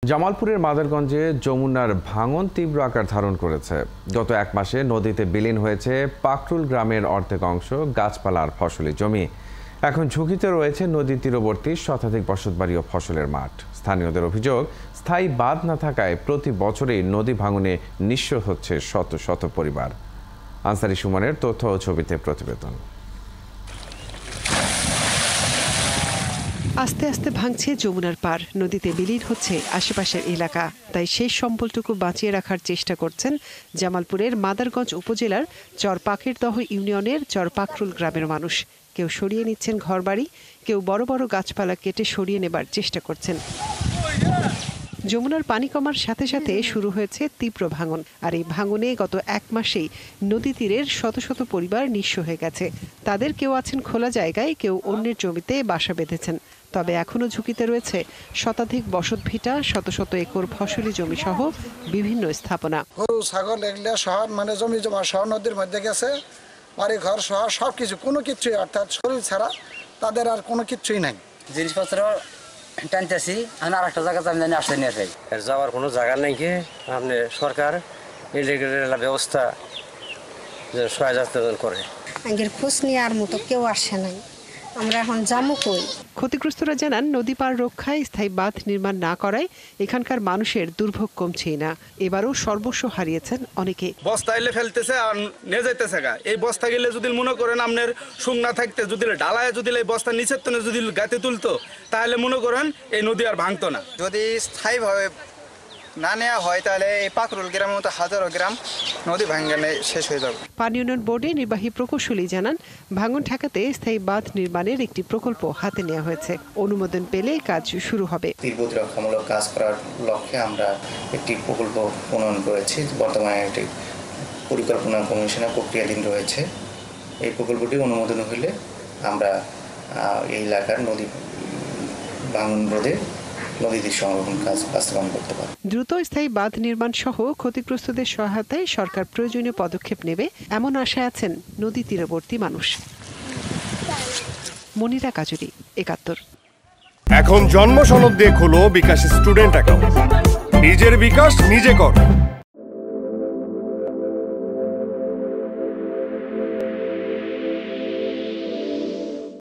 জামালপুরের মাদারগঞ্জে যমুনার ভাঙন তীব্র আকার ধারণ করেছে। গত এক মাসে নদীতে বিলীন হয়েছে পাকরুল গ্রামের অর্ধেক অংশ, গাছপালা আর ফসলি জমি। এখন ঝুঁকিতে রয়েছে নদী তীরবর্তী শতাধিক বসতবাড়ি ও ফসলের মাঠ। স্থানীয়দের অভিযোগ, স্থায়ী বাঁধ না থাকায় প্রতি বছরই নদী ভাঙনে নিঃস্ব হচ্ছে শত শত পরিবার। আনসারি সুমনের তথ্য ও ছবিতে প্রতিবেদন। আস্তে আস্তে ভাঙছে যমুনার পার, নদীতে বিলীন হচ্ছে আশেপাশের এলাকা। তাই শেষ সম্বলটুকু বাঁচিয়ে রাখার চেষ্টা করছেন জামালপুরের মাদারগঞ্জ উপজেলার চর পাখিরদহ ইউনিয়নের চর পাকরুল গ্রামের মানুষ। কেউ সরিয়ে নিচ্ছেন ঘরবাড়ি, কেউ বড় বড় গাছপালা কেটে সরিয়ে নেবার চেষ্টা করছেন। যমুনার পানি কমার সাথে সাথে শুরু হয়েছে তীব্র ভাঙন, আর এই ভাঙনে গত এক মাসেই নদী তীরের শত শত পরিবার নিঃস্ব হয়ে গেছে। তাদের কেউ আছেন খোলা জায়গায়, কেউ অন্যের জমিতে বাসা বেঁধেছেন। তবে এখনও ঝুঁকিতে রয়েছে শতাধিক বসতভিটা, শত শত একর ফসলি জমি সহ বিভিন্ন স্থাপনা। গরু ছাগল এগুলো সহ জমি জমা সহ নদীর মধ্যে গেছে, বাড়ি ঘর সহ সবকিছু, কোনো কিছুই, অর্থাৎ শরীর ছাড়া তাদের আর কোনো কিছুই নাই। জিনিসপত্র টানতেছি, আমি আর একটা জায়গা আমি জানি আসতে নিয়ে আসি, যাওয়ার কোনো জায়গা নেই কি আপনি সরকার ইলেকট্রিক ব্যবস্থা সহায়তা করে। আগের খোঁজ নেওয়ার মতো কেউ আসে নাই, আমরা এখন যাবো কই? ক্ষতিগ্রস্তরা জানান, নদী পার রক্ষায় স্থায়ী বাঁধ নির্মাণ না করায় এখানকার মানুষের দুর্ভোগ কমছেই না। এবারও সর্বস্ব হারিয়েছেন অনেকে। বস্তা এলে ফেলতেছে আর নিয়ে যাইতেছে গা। এই বস্তা গেলে যদি মনে করেন আপনার সুং না থাকতে যদি ডালায় যদি এই বস্তা নিচের তনে যদি গাতে তুলতো, তাহলে মনে করেন এই নদী আর ভাঙতো না। যদি স্থায়ীভাবে না নেওয়া হয় তাহলে এই পাকরুল গ্রামের মতো হাজারো গ্রাম নদী ভাঙনে শেষ হয়ে যাবে। পানি উন্নয়ন বোর্ডে নির্বাহী প্রকৌশলী জানান, ভাঙন ঠেকাতে স্থায়ী বাঁধ নির্মাণের একটি প্রকল্প হাতে নেওয়া হয়েছে। অনুমোদন পেলে কাজ শুরু হবে। তীর প্রতিরক্ষামূলক কাজ করার লক্ষ্যে আমরা একটি প্রকল্প প্রণয়ন করেছি। বর্তমানে একটি পরিকল্পনা কমিশনের প্রক্রিয়াধীন রয়েছে। এই প্রকল্পটি অনুমোদন হলে আমরা এই এলাকার নদী ভাঙন রোধে নদীর সংরক্ষণ কাজ বাস্তবায়ন করতে পারে। দ্রুত স্থায়ী বাঁধ নির্মাণ সহ ক্ষতিগ্রস্তদের সহায়তায় সরকার প্রয়োজনীয় পদক্ষেপ নেবে, এমন আশায় আছেন নদী তীরবর্তী মানুষ। মনিরা কাজুরি, ৭১। এখন জন্ম সনদ দিয়ে খোলো বিকাশ স্টুডেন্ট অ্যাকাউন্ট। নিজের বিকাশ নিজে কর।